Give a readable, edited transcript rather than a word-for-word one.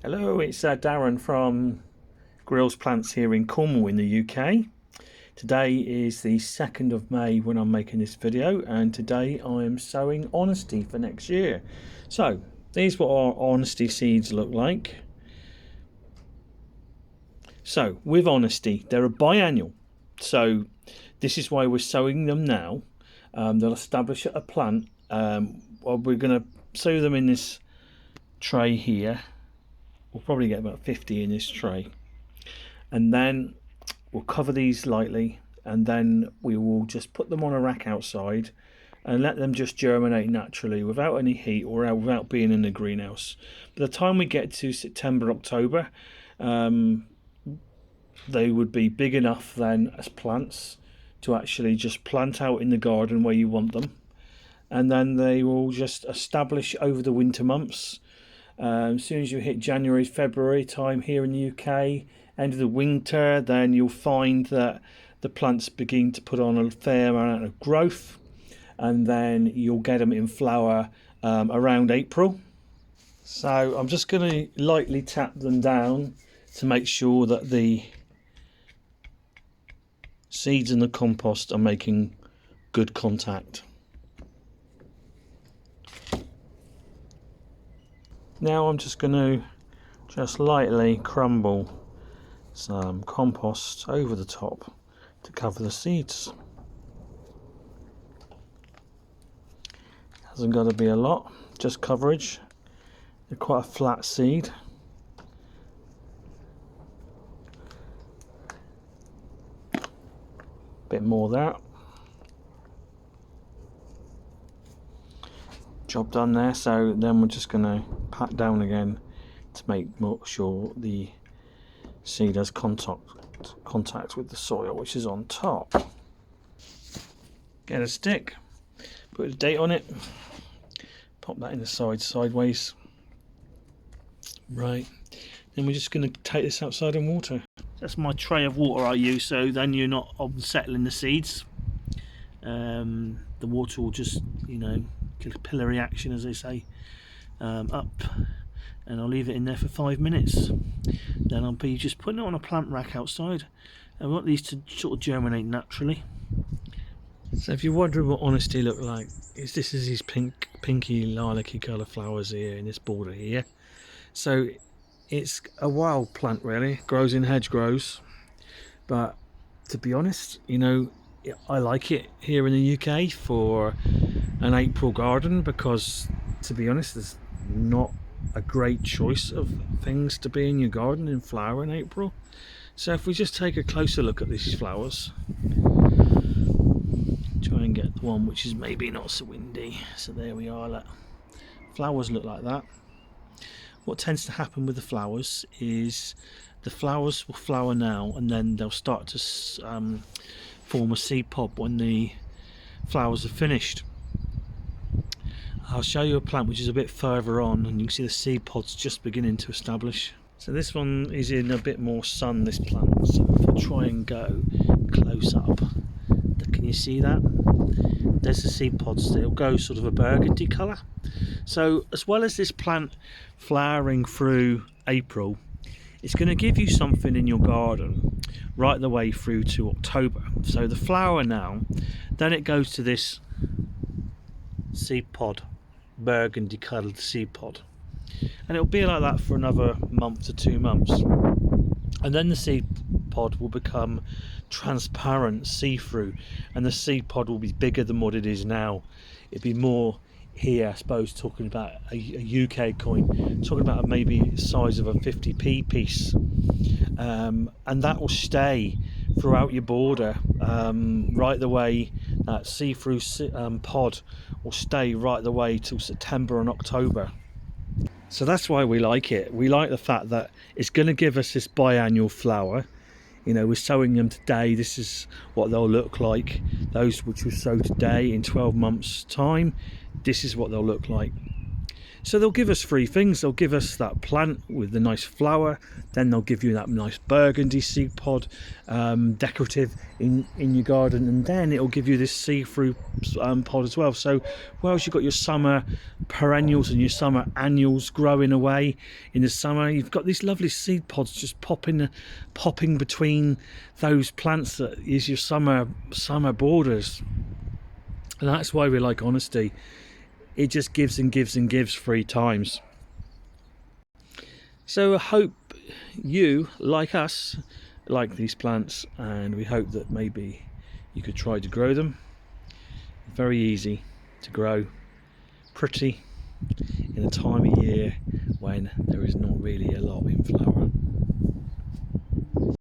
Hello, it's Darren from Grills Plants here in Cornwall in the UK. Today is the 2nd of May when I'm making this video, and today I am sowing honesty for next year. So these are what our honesty seeds look like. So with honesty, they're a biannual, so this is why we're sowing them now. They'll establish a plant. Well, we're going to sow them in this tray here. We'll probably get about 50 in this tray, and then we'll cover these lightly, and then we will just put them on a rack outside and let them just germinate naturally without any heat or without being in the greenhouse. By the time we get to September, October, they would be big enough then as plants to actually just plant out in the garden where you want them, and then they will just establish over the winter months. As soon as you hit January, February time here in the UK, end of the winter, then you'll find that the plants begin to put on a fair amount of growth, and then you'll get them in flower around April. So I'm just going to lightly tap them down to make sure that the seeds and the compost are making good contact. Now I'm just going to lightly crumble some compost over the top to cover the seeds. Hasn't got to be a lot, just coverage. They're quite a flat seed. Bit more there. Job done there. So then we're just going to pat down again to make sure the seed has contact with the soil which is on top. Get a stick, put a date on it, pop that in the side sideways. Right, then we're just going to take this outside in water. That's my tray of water I use, so then you're not unsettling the seeds. The water will just, capillary action, as they say, up, and I'll leave it in there for 5 minutes. Then I'll be just putting it on a plant rack outside. I want these to sort of germinate naturally. So if you're wondering what honesty look like, this is these pinky lilac-y colour flowers here in this border here. So it's a wild plant really, grows in hedgerows, but to be honest, I like it here in the UK for an April garden, because to be honest there's not a great choice of things to be in your garden in flower in April. So if we just take a closer look at these flowers, try and get the one which is maybe not so windy. So there we are, look. Flowers look like that. What tends to happen with the flowers is the flowers will flower now, and then they'll start to form a seed pod when the flowers are finished. I'll show you a plant which is a bit further on, and you can see the seed pods just beginning to establish. So this one is in a bit more sun, this plant. So if I try and go close up, can you see that? There's the seed pods. They'll go sort of a burgundy colour. So as well as this plant flowering through April, it's going to give you something in your garden right the way through to October. So the flower now, then it goes to this seed pod, burgundy coloured seed pod, and it'll be like that for another month to 2 months, and then the seed pod will become transparent, see-through, and the seed pod will be bigger than what it is now. It'd be more here, I suppose, talking about a UK coin, talking about maybe size of a 50p piece, and that will stay throughout your border, right the way. That see-through pod will stay right the way till September and October. So that's why we like it. We like the fact that it's going to give us this biannual flower. We're sowing them today. This is what they'll look like. Those which we sow today, in 12 months time, this is what they'll look like. So they'll give us three things. They'll give us that plant with the nice flower, then they'll give you that nice burgundy seed pod, decorative in your garden, and then it'll give you this see-through pod as well. So whilst you've got your summer perennials and your summer annuals growing away in the summer, you've got these lovely seed pods just popping between those plants that is your summer borders. And that's why we like Honesty. It just gives and gives and gives 3 times. So I hope you, like us, like these plants, and we hope that maybe you could try to grow them. Very easy to grow, pretty, in a time of year when there is not really a lot in flower.